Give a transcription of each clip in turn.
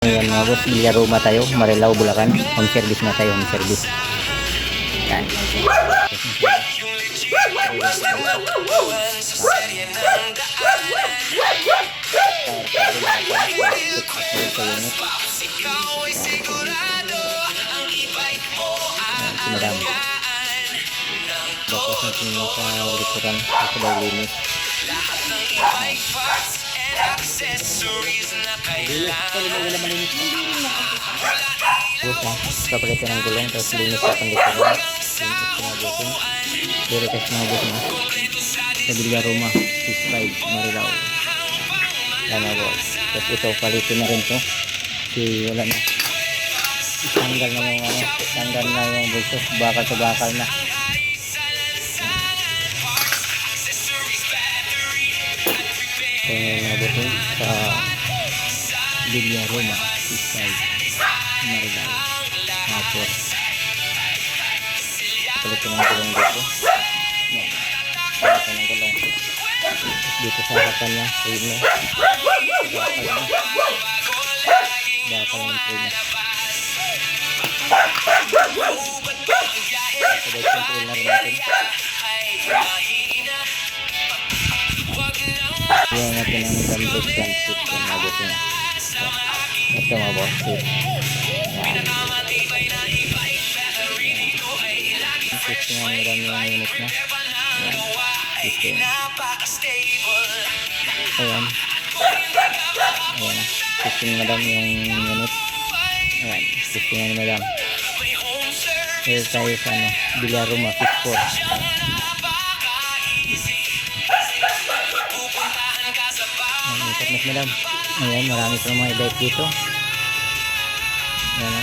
Ayan mga boss, Villaroma tayo, Marilao, Bulacan. Home service na tayo, home service. Yan. Si madam. Bakit natin yung sa likuran, sa daw linis. Kapalitan ng gulong, tapos linis sa panlikuran. Linis sa mga busin. Pero test mga busin na. Sa Villaroma, 6'5", Marilao. Yan na boss. Tapos ito, palitin na rin to. Kasi wala na. Tanggal na yung ano, tanggal na yung bulso. Bakal sa bakal na. So, nabutin sa Villaroma, 6'5", Marilao. Tapos, palitin ng gulong dito. Yan. Palitin ng gulong. Dito sa harapan niya, ayun na. Bakal na. Bakal ng train na. Sabay control na rin natin. Iyan natin ang gambit gun seat kung nabot niya. Ito mga boss seat. Yan. System nga madami yung unit na. Yan. System. Ayan. Ayan. System madami yung unit. Ayan. System nga madami. Here tayo sa ano, Villaroma 6'4". Ayan, ikat mas madam. Ayan, marami pa mga e-bike dito. Ayan o.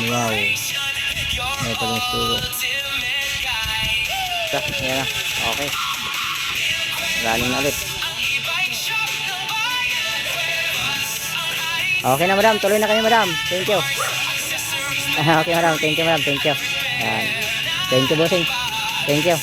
Wow. Ayan pa yung sturo. Ayan na. Okay. Running na ulit. Okay na madam. Tuloy na kayo madam. Thank you. Okay madam. Thank you madam. Thank you. Ayan. Thank you bossing. Thank you.